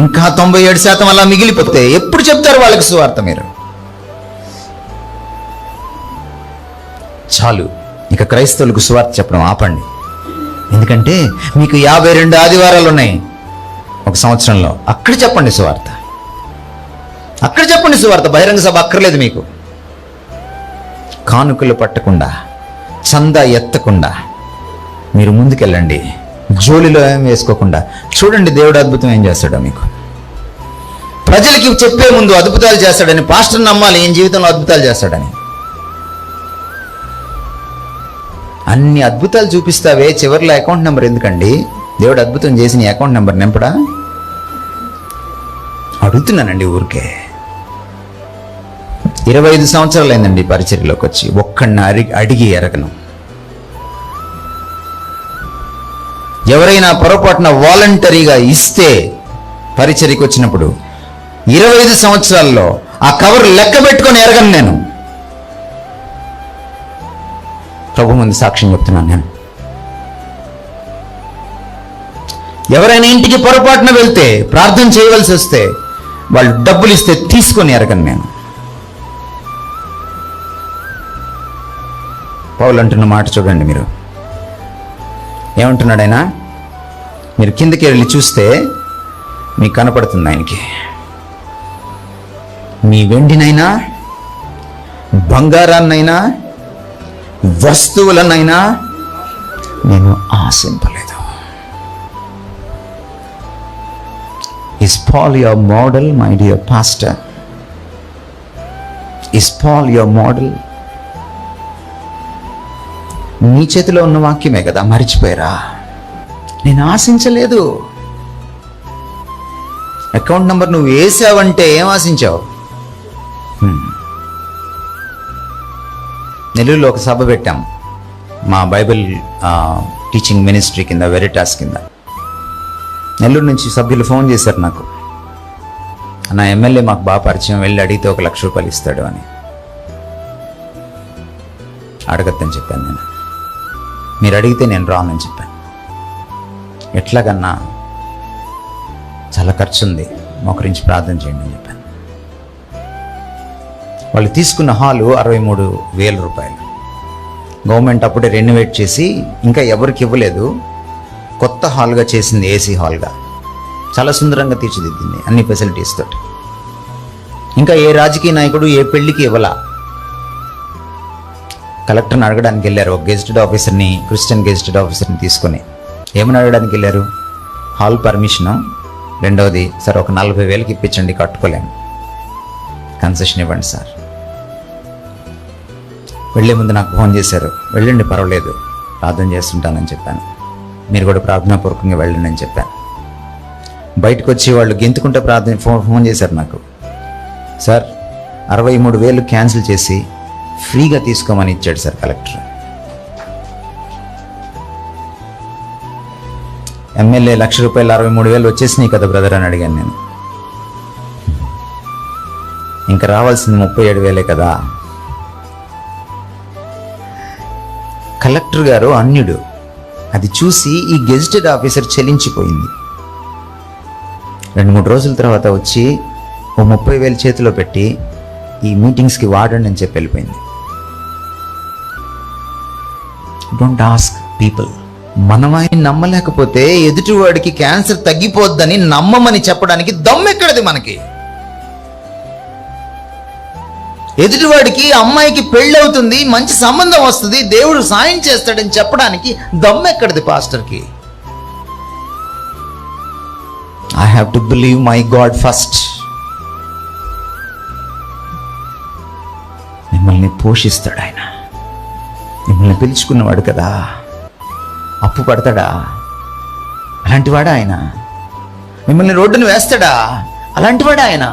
ఇంకా 97% అలా మిగిలిపోతే ఎప్పుడు చెప్తారు వాళ్ళకి సువార్త మీరు? చాలు, ఇక క్రైస్తవులకు సువార్త చెప్పడం ఆపండి. ఎందుకంటే మీకు 52 ఆదివారాలు ఉన్నాయి ఒక సంవత్సరంలో. అక్కడ చెప్పండి సువార్త, అక్కడ చెప్పండి సువార్త. బహిరంగ సభ అక్కర్లేదు మీకు. కానుకలు పట్టకుండా, చందా ఎత్తకుండా మీరు ముందుకెళ్ళండి. జోలిలో ఏం వేసుకోకుండా చూడండి దేవుడు అద్భుతం ఏం చేస్తాడో మీకు. ప్రజలకి చెప్పే ముందు అద్భుతాలు చేస్తాడని పాస్టర్ నమ్మాలి, ఏం జీవితంలో అద్భుతాలు చేస్తాడని. అన్ని అద్భుతాలు చూపిస్తావే, చివరిలో అకౌంట్ నెంబర్ ఎందుకండి? దేవుడు అద్భుతం చేసి నీ అకౌంట్ నెంబర్ నింపడా? అడుగుతున్నానండి ఊరికే. 25 సంవత్సరాలు అయిందండి పరిచర్యలోకి వచ్చి, ఒక్కడిని అడిగి ఎరగను. ఎవరైనా పొరపాటున వాలంటరీగా ఇస్తే పరిచర్యకి వచ్చినప్పుడు 25 సంవత్సరాల్లో ఆ కవర్ లెక్క పెట్టుకొని ఎరగను నేను. ప్రభు ముందు సాక్ష్యం చెప్తున్నాను నేను. ఎవరైనా ఇంటికి పొరపాటున వెళ్తే, ప్రార్థన చేయవలసి వస్తే, వాళ్ళు డబ్బులు ఇస్తే తీసుకొని ఎరగను నేను. పౌలు అంటున్న మాట చూడండి మీరు. ఏమంటున్నాడు ఆయన? మీరు కిందకి వెళ్ళి చూస్తే మీకు కనపడుతుంది ఆయనకి. మీ వెండినైనా, బంగారాన్నైనా, వస్తువులనైనా నేను ఆశింపలేదు. Is Paul your model, my dear pastor? Is Paul your model? నీ చేతిలో ఉన్న వాక్యమే కదా, మరిచిపోయారా? నేను ఆశించలేదు. అకౌంట్ నెంబర్ నువ్వు వేసావంటే ఏం ఆశించావు? నెల్లూరులో ఒక సభ పెట్టాం మా బైబిల్ టీచింగ్ మినిస్ట్రీ కింద, వెరిటాస్ కింద. నెల్లూరు నుంచి సభ్యులు ఫోన్ చేశారు నాకు, నా ఎమ్మెల్యే మాకు బాగా పరిచయం, వెళ్ళి అడిగితే 1 లక్ష రూపాయలు ఇస్తాడు అని. అడగద్దని చెప్పాను నేను. మీరు అడిగితే నేను రానని చెప్పాను. ఎట్లాగన్నా చాలా ఖర్చు ఉంది, మోకరించి ప్రార్థన చేయండి అని చెప్పాను. వాళ్ళు తీసుకున్న హాలు 63,000 రూపాయలు. గవర్నమెంట్ అప్పుడే రెనోవేట్ చేసి ఇంకా ఎవరికి ఇవ్వలేదు, కొత్త హాల్గా చేసింది, ఏసీ హాల్గా. చాలా సుందరంగా తీర్చిదిద్దింది అన్ని ఫెసిలిటీస్ తోటి. ఇంకా ఏ రాజకీయ నాయకుడు ఏ పెళ్లికి ఇవ్వలా. కలెక్టర్ని అడగడానికి వెళ్ళారు, ఒక గెజిటెడ్ ఆఫీసర్ని, క్రిస్టియన్ గెజిటెడ్ ఆఫీసర్ని తీసుకొని. ఏమని అడగడానికి వెళ్ళారు? హాల్ పర్మిషను, రెండవది సార్ ఒక 40,000కి ఇప్పించండి, కట్టుకోలేము, కన్సెషన్ ఇవ్వండి సార్. వెళ్ళే ముందు నాకు ఫోన్ చేశారు, వెళ్ళండి పర్వాలేదు, ప్రార్థన చేస్తుంటానని చెప్పాను. మీరు కూడా ప్రార్థనాపూర్వకంగా వెళ్ళండి అని చెప్పాను. బయటకు వచ్చి వాళ్ళు గెంతుకుంటే ఫోన్ చేశారు నాకు, సార్ 63,000 క్యాన్సిల్ చేసి ఫ్రీగా తీసుకోమని ఇచ్చాడు సార్ కలెక్టర్. ఎమ్మెల్యే 1 లక్ష రూపాయలు 63,000 వచ్చేసినాయి కదా బ్రదర్ అని అడిగాను నేను. ఇంకా రావాల్సింది 37,000 కదా. కలెక్టర్ గారు అన్యుడు, అది చూసి ఈ గెజిటెడ్ ఆఫీసర్ చెలించిపోయింది. 2-3 రోజుల తర్వాత వచ్చి 30,000 చేతిలో పెట్టి ఈ మీటింగ్స్కి వాడండి అని చెప్పి వెళ్ళిపోయింది. Don't ask people. మనం ఆయన నమ్మలేకపోతే ఎదుటివాడికి క్యాన్సర్ తగ్గిపోద్దని నమ్మమని చెప్పడానికి దమ్మెక్కడది మనకి? ఎదుటివాడికి అమ్మాయికి పెళ్ళి అవుతుంది, మంచి సంబంధం వస్తుంది, దేవుడు సాయం చేస్తాడని చెప్పడానికి దమ్మెక్కడది పాస్టర్కి? I have to believe my god first. మిమ్మల్ని పోషిస్తాడు ఆయన, మిమ్మల్ని పిలుచుకున్నవాడు కదా. అప్పు పడతాడా? అలాంటివాడా ఆయన? మిమ్మల్ని రోడ్డును వేస్తాడా? అలాంటివాడా ఆయన?